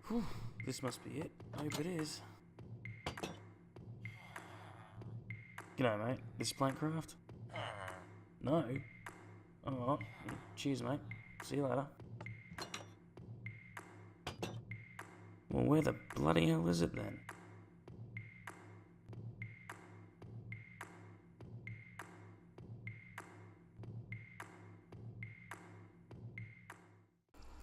Whew, this must be it. I hope it is. G'day, mate. This is Plankcraft? No? Alright. Cheers, mate. See you later. Well, where the bloody hell is it then?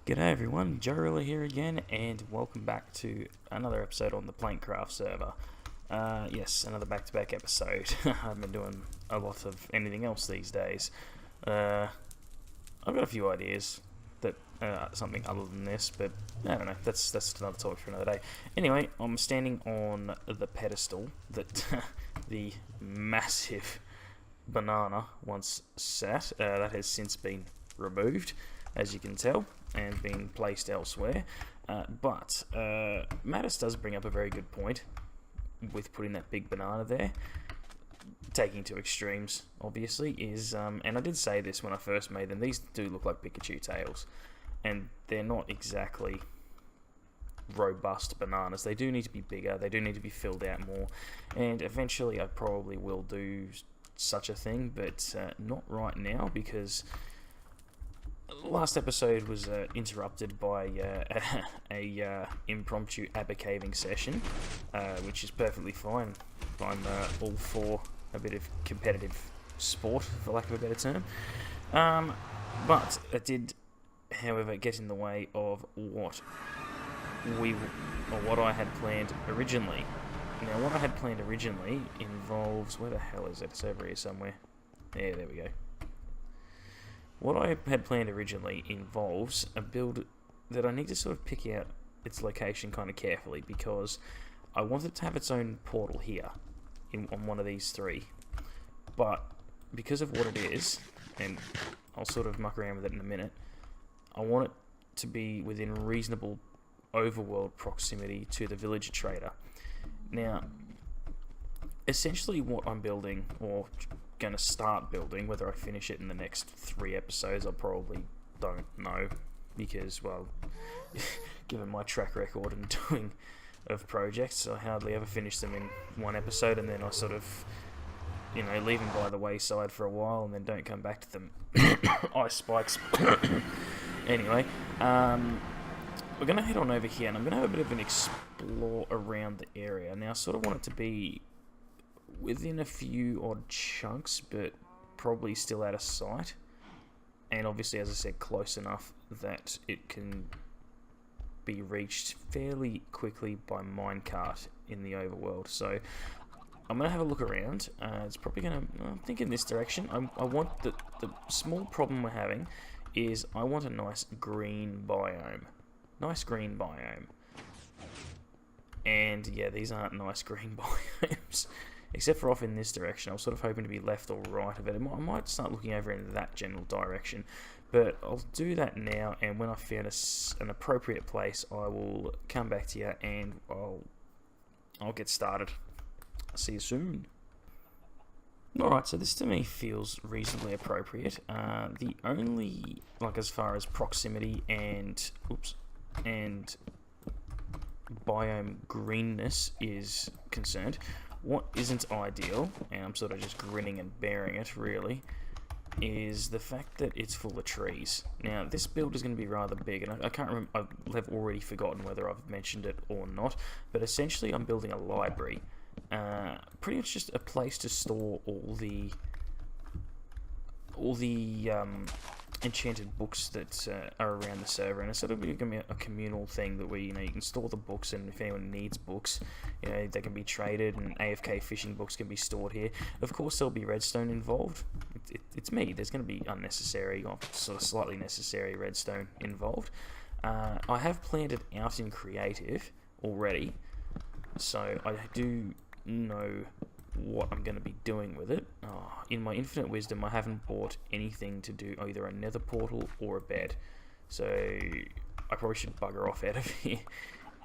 G'day everyone, JoeRilla here again, and welcome back to another episode on the Plankcraft server. Yes, another back-to-back episode. I've been doing a lot of anything else these days. I've got a few ideas that something other than this, but I don't know, that's another topic for another day. Anyway, I'm standing on the pedestal that the massive banana once sat. That has since been removed, as you can tell, and being placed elsewhere. But Mattis does bring up a very good point with putting that big banana there. Taking to extremes, obviously, is, and I did say this when I first made them, these do look like Pikachu tails, and they're not exactly robust bananas. They do need to be bigger, they do need to be filled out more, and eventually I probably will do such a thing, but not right now, because last episode was interrupted by a impromptu ABBA caving session, which is perfectly fine. I'm all for a bit of competitive sport, for lack of a better term. But it did, however, get in the way of what I had planned originally. Now, what I had planned originally involves, where the hell is it? It's over here somewhere. Yeah, there we go. What I had planned originally involves a build that I need to sort of pick out its location kind of carefully, because I want it to have its own portal here on one of these three. But because of what it is, and I'll sort of muck around with it in a minute, I want it to be within reasonable overworld proximity to the village trader. Now, essentially what I'm building, or going to start building, whether I finish it in the next 3 episodes, I probably don't know, because, well, given my track record in doing of projects, I hardly ever finish them in 1 episode, and then I sort of, you know, leave them by the wayside for a while and then don't come back to them. Ice spikes. Anyway, we're going to head on over here, and I'm going to have a bit of an explore around the area. Now, I sort of want it to be within a few odd chunks, but probably still out of sight, and obviously, as I said, close enough that it can be reached fairly quickly by minecart in the overworld. So I'm going to have a look around. It's probably going to, I'm thinking this direction. I want the small problem we're having is I want a nice green biome. Nice green biome. And yeah, these aren't nice green biomes. Except for off in this direction. I was sort of hoping to be left or right of it. I might start looking over in that general direction. But I'll do that now, and when I found an appropriate place, I will come back to you, and I'll get started. See you soon. Alright, so this to me feels reasonably appropriate. The only, like, as far as proximity and biome greenness is concerned, what isn't ideal, and I'm sort of just grinning and bearing it, really, is the fact that it's full of trees. Now, this build is going to be rather big, and I can't remember, I've already forgotten whether I've mentioned it or not, but essentially I'm building a library. Pretty much just a place to store all the enchanted books that are around the server, and it's sort of going to be a communal thing that you can store the books, and if anyone needs books, they can be traded, and AFK fishing books can be stored here. Of course, there'll be redstone involved. It's me. There's going to be unnecessary, or sort of slightly necessary redstone involved. I have planned it out in creative already, so I do know what I'm going to be doing with it. In my infinite wisdom, I haven't bought anything to do either a nether portal or a bed, so I probably should bugger off out of here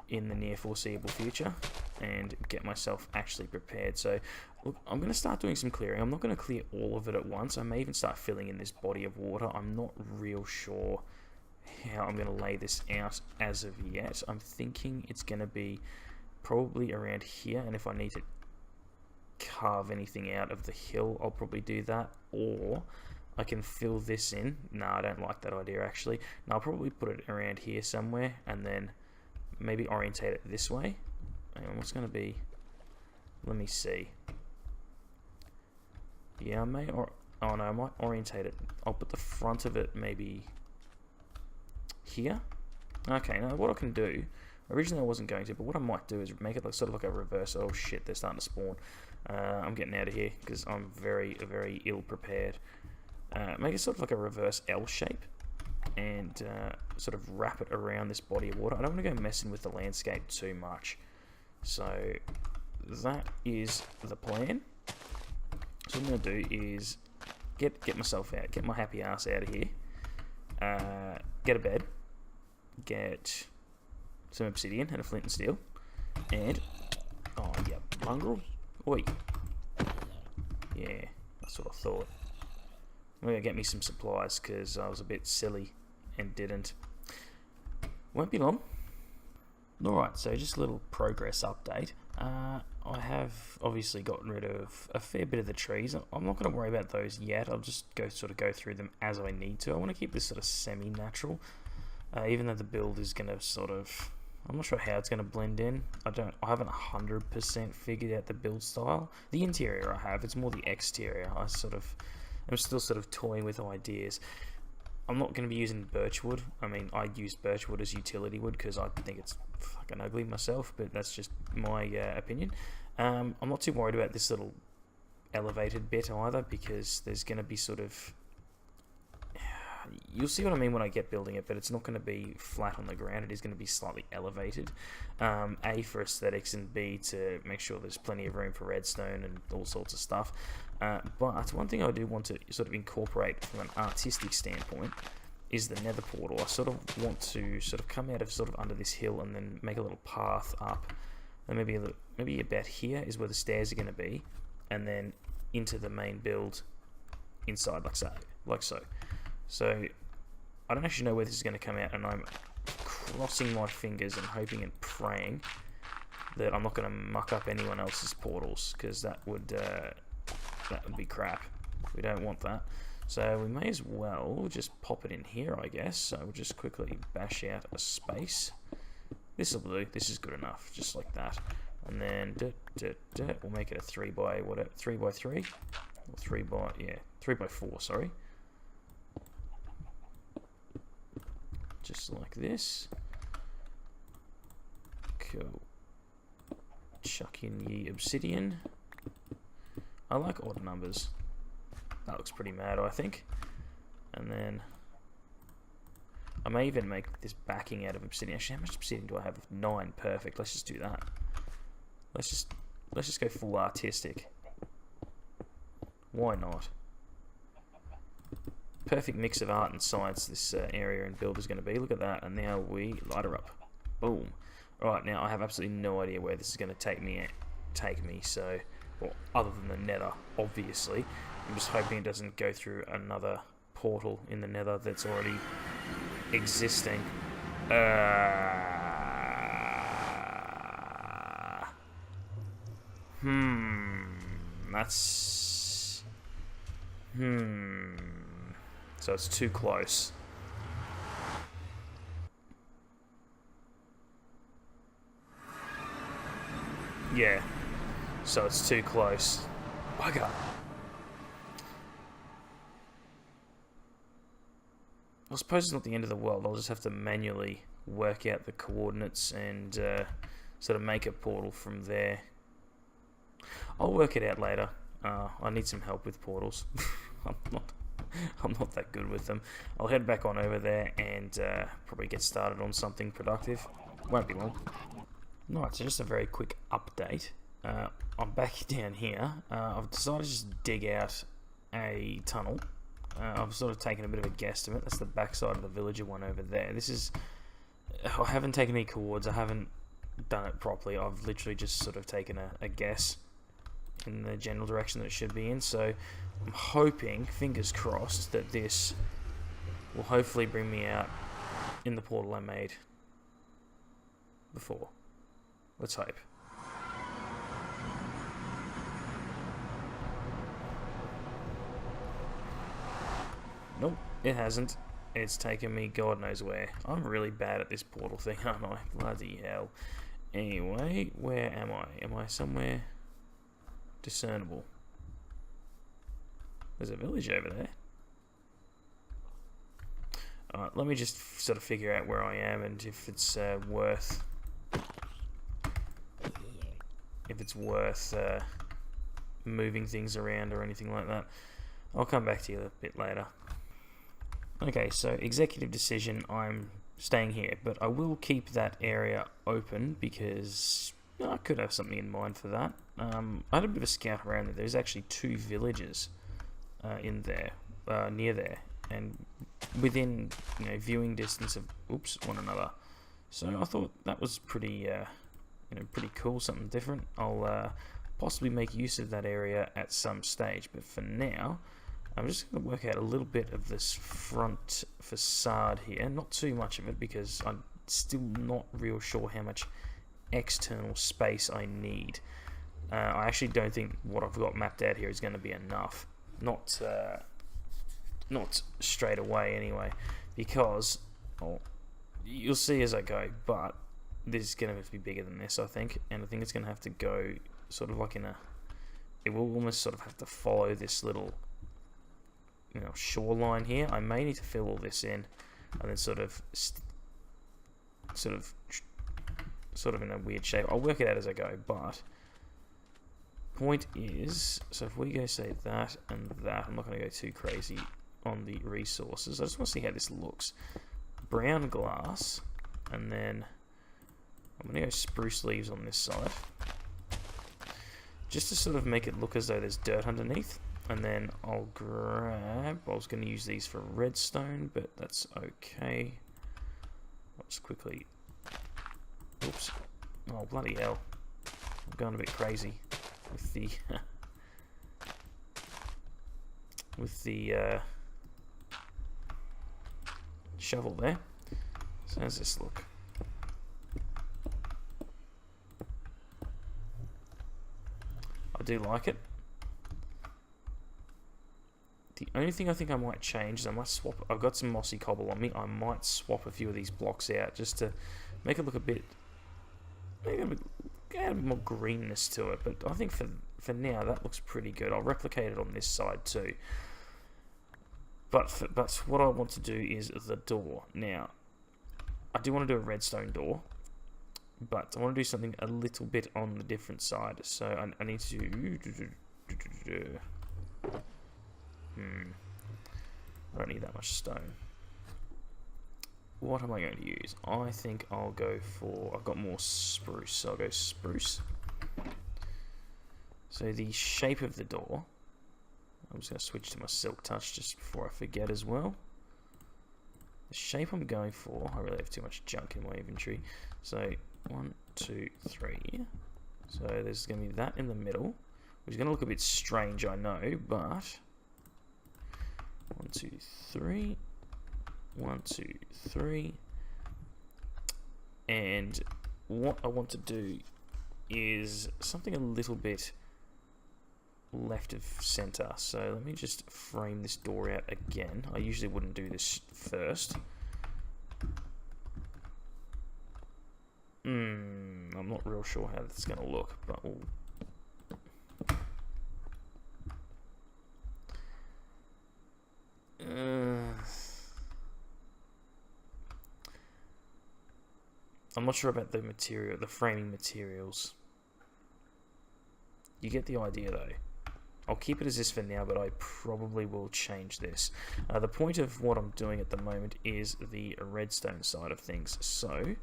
in the near foreseeable future and get myself actually prepared. So look, I'm going to start doing some clearing. I'm not going to clear all of it at once. I may even start filling in this body of water. I'm not real sure how I'm going to lay this out as of yet. I'm thinking it's going to be probably around here, and if I need to carve anything out of the hill, I'll probably do that, or I can fill this in. No, I don't like that idea actually. No, I'll probably put it around here somewhere, and then maybe orientate it this way. And what's going to be, let me see. Yeah, I may, or oh no, I might orientate it. I'll put the front of it maybe here. Okay, now what I can do, originally I wasn't going to, but what I might do is make it like, sort of like a reverse. Oh shit, they're starting to spawn. I'm getting out of here because I'm very, very ill prepared. Make it sort of like a reverse L shape, and sort of wrap it around this body of water. I don't want to go messing with the landscape too much. So that is the plan. So what I'm going to do is get myself out, get my happy ass out of here, get a bed, get some obsidian and a flint and steel, and, oh yeah, mongrel, oi, yeah, that's what I thought. I'm going to get me some supplies because I was a bit silly and didn't. Won't be long. Alright, so just a little progress update. I have obviously gotten rid of a fair bit of the trees. I'm not going to worry about those yet. I'll just go through them as I need to. I want to keep this sort of semi-natural, even though the build is going to sort of, I'm not sure how it's going to blend in. I haven't 100% figured out the build style. The interior I have, it's more the exterior. I'm still sort of toying with ideas. I'm not going to be using birchwood. I mean, I use birchwood as utility wood because I think it's fucking ugly myself, but that's just my opinion. I'm not too worried about this little elevated bit either, because there's going to be sort of, you'll see what I mean when I get building it, but it's not going to be flat on the ground. It is going to be slightly elevated. A, for aesthetics, and B, to make sure there's plenty of room for redstone and all sorts of stuff. But one thing I do want to sort of incorporate from an artistic standpoint is the nether portal. I sort of want to sort of come out of sort of under this hill and then make a little path up, and maybe about here is where the stairs are going to be, and then into the main build inside, like so. So I don't actually know where this is going to come out, and I'm crossing my fingers and hoping and praying that I'm not going to muck up anyone else's portals, because that would be crap. We don't want that. So we may as well just pop it in here, I guess. So we'll just quickly bash out a space. This will do. This is good enough, just like that. And then we'll make it a 3 by 3 or 3 by 4. Sorry. Just like this. Cool. Chuck in the obsidian. I like odd numbers. That looks pretty mad, I think. And then I may even make this backing out of obsidian. Actually, how much obsidian do I have? 9. Perfect. Let's just do that. Let's just go full artistic. Why not? Perfect mix of art and science this area and build is going to be. Look at that. And now we light her up. Boom. Alright, now I have absolutely no idea where this is going to take me. So, well, other than the nether, obviously. I'm just hoping it doesn't go through another portal in the nether that's already existing. That's... So it's too close. Yeah. So it's too close. Bugger. I suppose it's not the end of the world. I'll just have to manually work out the coordinates and sort of make a portal from there. I'll work it out later. I need some help with portals. I'm not that good with them. I'll head back on over there and probably get started on something productive. Won't be long. Alright, so just a very quick update. I'm back down here. I've decided to just dig out a tunnel. I've sort of taken a bit of a guesstimate. That's the backside of the villager one over there. This is... I haven't taken any chords. I haven't done it properly. I've literally just sort of taken a guess in the general direction that it should be in. So I'm hoping, fingers crossed, that this will hopefully bring me out in the portal I made before. Let's hope. Nope, it hasn't. It's taken me God knows where. I'm really bad at this portal thing, aren't I? Bloody hell. Anyway, where am I? Am I somewhere discernible? There's a village over there. Alright, let me just sort of figure out where I am and if it's worth... If it's worth moving things around or anything like that. I'll come back to you a bit later. Okay, so executive decision, I'm staying here, but I will keep that area open because I could have something in mind for that. I had a bit of a scout around there. There's actually 2 villages in there, near there, and within viewing distance of one another. So I thought that was pretty pretty cool, something different. I'll possibly make use of that area at some stage, but for now I'm just going to work out a little bit of this front facade here. Not too much of it because I'm still not real sure how much external space I need. I actually don't think what I've got mapped out here is going to be enough. Not straight away anyway, because you'll see as I go, but this is going to have to be bigger than this, I think, and I think it's going to have to go sort of like in a... It will almost sort of have to follow this little shoreline here. I may need to fill all this in and then sort of in a weird shape. I'll work it out as I go, but point is, so if we go say that and that, I'm not going to go too crazy on the resources. I just want to see how this looks. Brown glass, and then I'm going to go spruce leaves on this side, just to sort of make it look as though there's dirt underneath. And then I'll grab... I was going to use these for redstone, but that's okay. I'll just quickly... Oops. Oh, bloody hell. I'm going a bit crazy with the... with the shovel there. So how does this look? I do like it. The only thing I think I might change is I might swap... I've got some mossy cobble on me. I might swap a few of these blocks out just to make it look a bit... Maybe add a bit more greenness to it. But I think for now that looks pretty good. I'll replicate it on this side too. But what I want to do is the door. Now, I do want to do a redstone door, but I want to do something a little bit on the different side. So I need to... I don't need that much stone. What am I going to use? I think I'll go for... I've got more spruce, so I'll go spruce. So the shape of the door... I'm just going to switch to my silk touch just before I forget as well. The shape I'm going for... I really have too much junk in my inventory. So 1, 2, 3. So there's going to be that in the middle, which is going to look a bit strange, I know, but... 1, 2, 3. 1, 2, 3. And what I want to do is something a little bit left of center. So let me just frame this door out again. I usually wouldn't do this first. I'm not real sure how that's going to look, but we'll... I'm not sure about the material, the framing materials. You get the idea though. I'll keep it as this for now, but I probably will change this. The point of what I'm doing at the moment is the redstone side of things. So,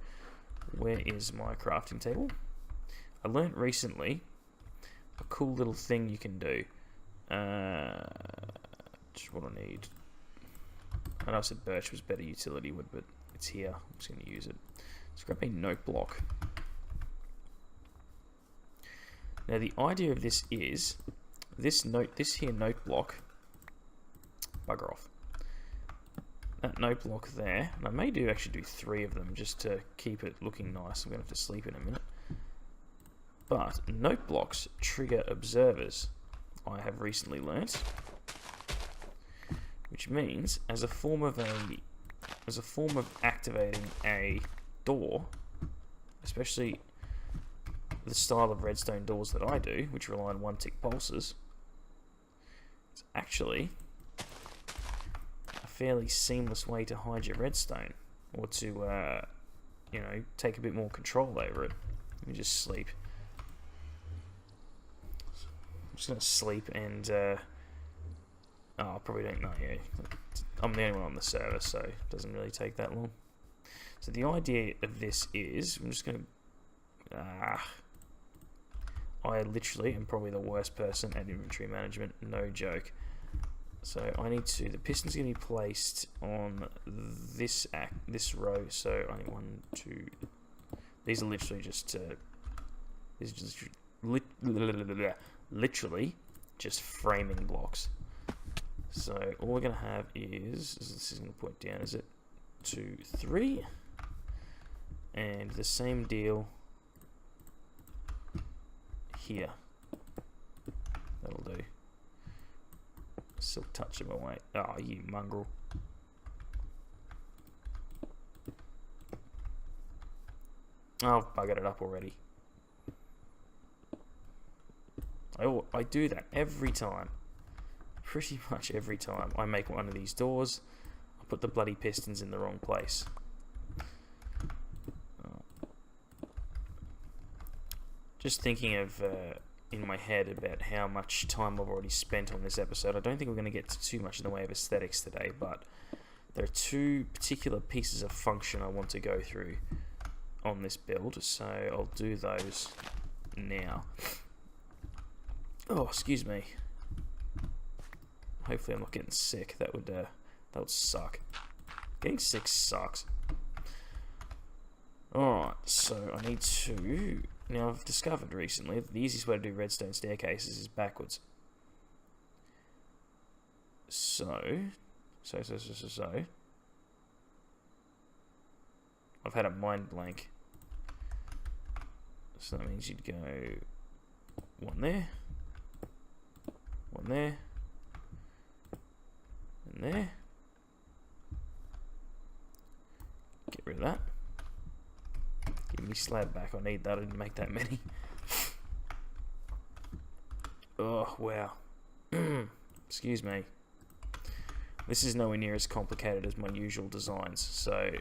where is my crafting table? I learnt recently a cool little thing you can do. Just what I need. I know I said birch was better utility wood, but it's here. I'm just going to use it. Let's grab a note block. Now the idea of this is this here note block. Bugger off. that note block there, and I may actually do 3 of them just to keep it looking nice. I'm going to have to sleep in a minute. But note blocks trigger observers, I have recently learnt, which means as a form of activating a door, especially the style of redstone doors that I do, which rely on 1-tick pulses, it's actually a fairly seamless way to hide your redstone, or to, you know, take a bit more control over it. Let me just sleep. I'm just going to sleep and, oh, I probably don't know, yeah. I'm the only one on the server, so it doesn't really take that long. So the idea of this is, I'm just going to, I literally am probably the worst person at inventory management, no joke. So I need to, the piston's going to be placed on this row, so I need 1, 2, these are literally just, these are just, literally just framing blocks. So all we're going to have is this is going to point down, is it 2, 3, and the same deal here. That'll do. Silk touch him away. Oh, you mongrel. Oh, I've buggered it up already. I do that every time. Pretty much every time I make one of these doors, I put the bloody pistons in the wrong place. Just thinking of, in my head, about how much time I've already spent on this episode. I don't think we're going to get to too much in the way of aesthetics today, but there are 2 particular pieces of function I want to go through on this build, so I'll do those now. Oh, excuse me. Hopefully I'm not getting sick. That would suck. Getting sick sucks. Alright, so I need to... Now I've discovered recently that the easiest way to do redstone staircases is backwards. So... I've had a mind blank. So that means you'd go... 1 there. 1 there. And there. Get rid of that. Give me slab back. I need that. I didn't make that many. Oh, wow. Excuse me. This is nowhere near as complicated as my usual designs, so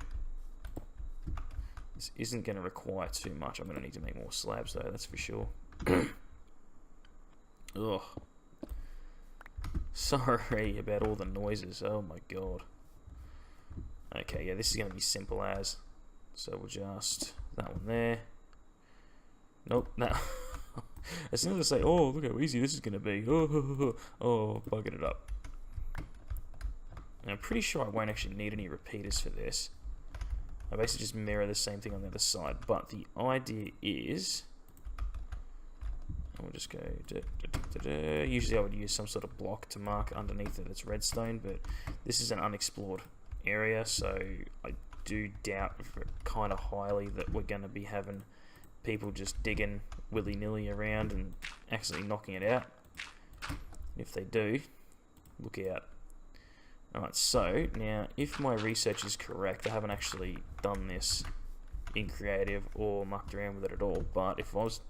this isn't going to require too much. I'm going to need to make more slabs, though, that's for sure. Ugh. Sorry about all the noises. Oh my god. Okay, yeah, this is going to be simple as. So we'll just... that one there. Nope, no. As soon as I say, oh, look how easy this is going to be. Oh, bugging it up. And I'm pretty sure I won't actually need any repeaters for this. I basically just mirror the same thing on the other side. But the idea is... we'll just go... Usually I would use some sort of block to mark underneath it that's redstone, but this is an unexplored area, so I do doubt kind of highly that we're going to be having people just digging willy-nilly around and accidentally knocking it out. If they do, look out. Alright, so now if my research is correct, I haven't actually done this in creative or mucked around with it at all, but if I was...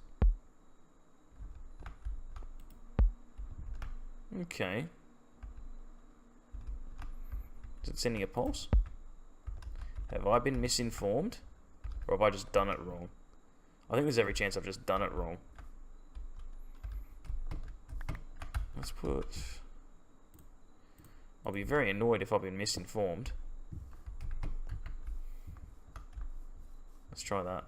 okay. Is it sending a pulse? Have I been misinformed? Or have I just done it wrong? I think there's every chance I've just done it wrong. Let's put... I'll be very annoyed if I've been misinformed. Let's try that.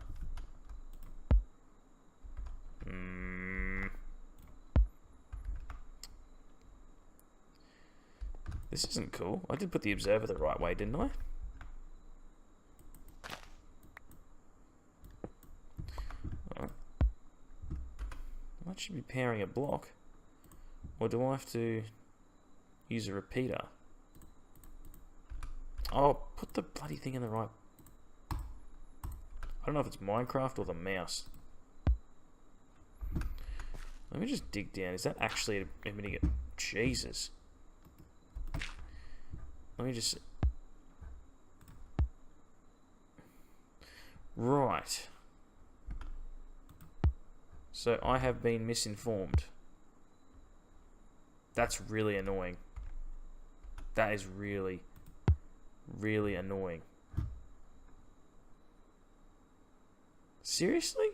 This isn't cool. I did put the observer the right way, didn't I? Alright. That should be powering a block. Or do I have to use a repeater? Oh, put the bloody thing in the right... I don't know if it's Minecraft or the mouse. Let me just dig down. Is that actually emitting it? Jesus. Let me just... Right. So I have been misinformed. That's really annoying. That is really, really annoying. Seriously?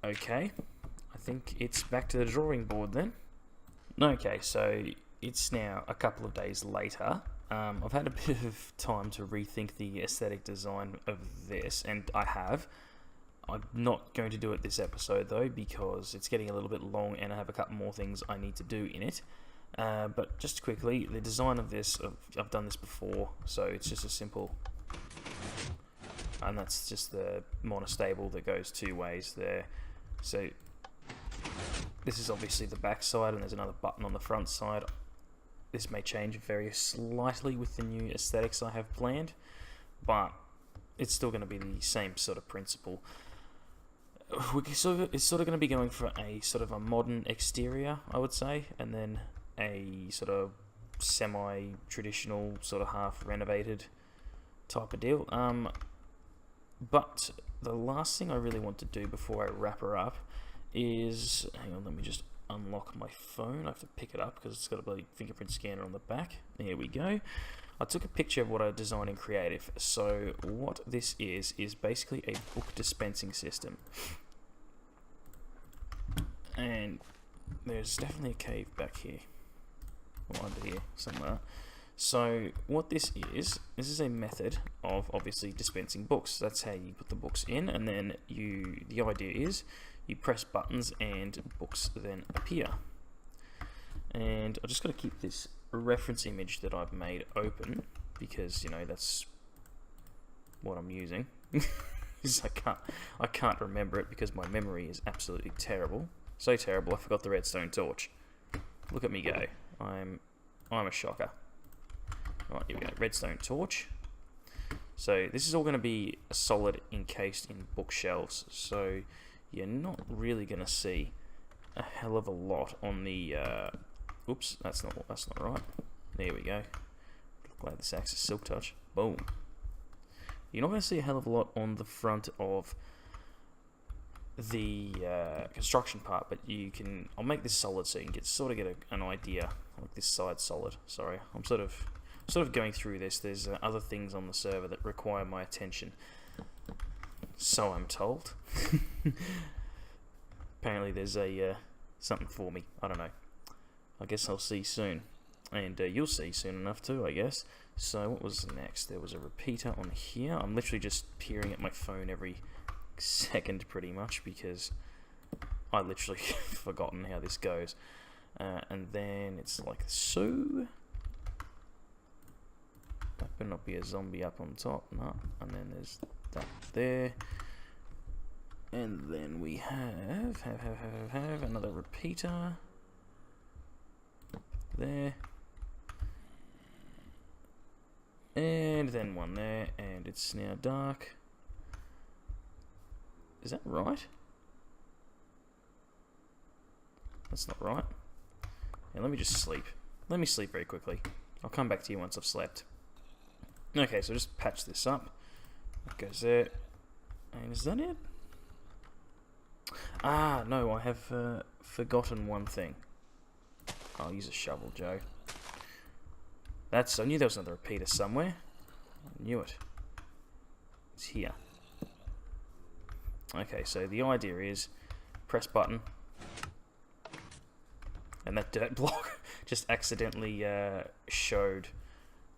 Okay. I think it's back to the drawing board then. Okay, so it's now a couple of days later. I've had a bit of time to rethink the aesthetic design of this, and I have. I'm not going to do it this episode though, because it's getting a little bit long and I have a couple more things I need to do in it. But just quickly, the design of this, I've done this before, so it's just a simple... And that's just the monostable that goes two ways there. So this is obviously the back side, and there's another button on the front side. This may change very slightly with the new aesthetics I have planned, but it's still going to be the same sort of principle. It's sort of going to be going for a sort of a modern exterior, I would say, and then a sort of semi-traditional, sort of half-renovated type of deal. But the last thing I really want to do before I wrap her up is... Hang on, let me just unlock my phone. I have to pick it up because it's got a bloody fingerprint scanner on the back. There we go. I took a picture of what I designed in Creative. So what this is basically a book dispensing system. And there's definitely a cave back here. Or under here, somewhere. So what this is a method of obviously dispensing books. That's how you put the books in, and then the idea is you press buttons and books then appear. And I just got to keep this reference image that I've made open because, you know, that's what I'm using. I can't remember it because my memory is absolutely terrible. So terrible I forgot the redstone torch. Look at me go. I'm a shocker. Right, here we go. Redstone torch. So this is all going to be solid encased in bookshelves. So you're not really going to see a hell of a lot on the... oops, that's not right. There we go. Glad this acts as silk touch. Boom. You're not going to see a hell of a lot on the front of the construction part, but you can... I'll make this solid so you can sort of get an idea. Like this side solid. Sorry, I'm sort of going through this. There's other things on the server that require my attention. So I'm told. Apparently there's a something for me. I don't know. I guess I'll see soon. And you'll see soon enough too, I guess. So what was next? There was a repeater on here. I'm literally just peering at my phone every second pretty much because I literally forgotten how this goes. And then it's like so. That better not be a zombie up on top. No. And then there's that there. And then we have another repeater. There. And then one there. And it's now dark. Is that right? That's not right. Yeah, let me just sleep. Let me sleep very quickly. I'll come back to you once I've slept. Okay, so just patch this up. That goes there. And is that it? Ah, no, I have forgotten one thing. I'll use a shovel, Joe. I knew there was another repeater somewhere. I knew it. It's here. Okay, so the idea is press button. And that dirt block just accidentally showed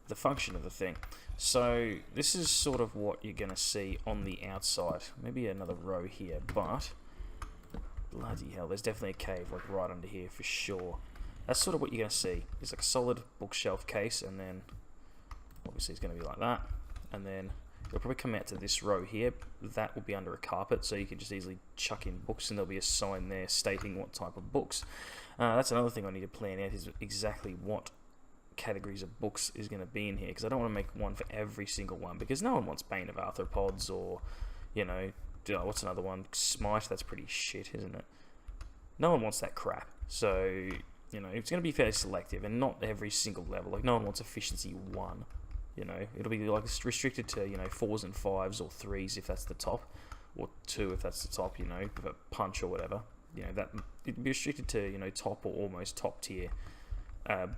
the function of the thing. So this is sort of what you're going to see on the outside. Maybe another row here, but bloody hell, there's definitely a cave like right under here for sure. That's sort of what you're going to see. It's like a solid bookshelf case, and then obviously it's going to be like that. And then It'll probably come out to this row here. That will be under a carpet, so you can just easily chuck in books, and there'll be a sign there stating what type of books. That's another thing I need to plan out, is exactly what categories of books is going to be in here, because I don't want to make one for every single one, because no one wants Bane of Arthropods, or, you know, what's another one? Smite, that's pretty shit, isn't it? No one wants that crap. So, you know, it's going to be fairly selective, and not every single level. Like, no one wants efficiency 1. You know, it'll be like restricted to, you know, 4s and 5s or 3s if that's the top, or 2 if that's the top, you know, for punch or whatever. You know, that it'd be restricted to, you know, top or almost top tier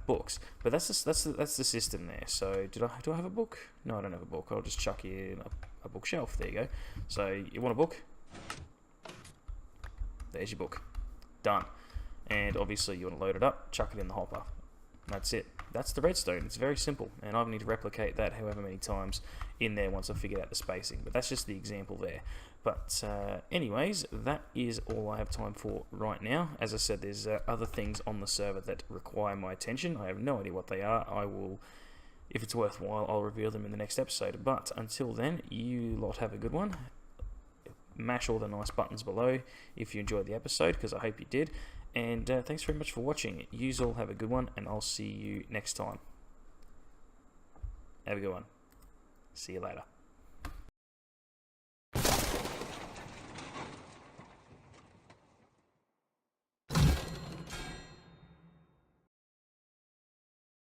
books. But that's the system there. So do I have a book? No, I don't have a book. I'll just chuck in a bookshelf. There you go. So you want a book? There's your book. Done. And obviously you want to load it up, chuck it in the hopper. That's it. That's the redstone. It's very simple, and I need to replicate that however many times in there once I've figured out the spacing. But that's just the example there. But anyways, that is all I have time for right now. As I said, there's other things on the server that require my attention. I have no idea what they are. I will, if it's worthwhile, I'll reveal them in the next episode. But until then, you lot have a good one. Mash all the nice buttons below if you enjoyed the episode, because I hope you did. And thanks very much for watching. Yous all have a good one, and I'll see you next time. Have a good one. See you later.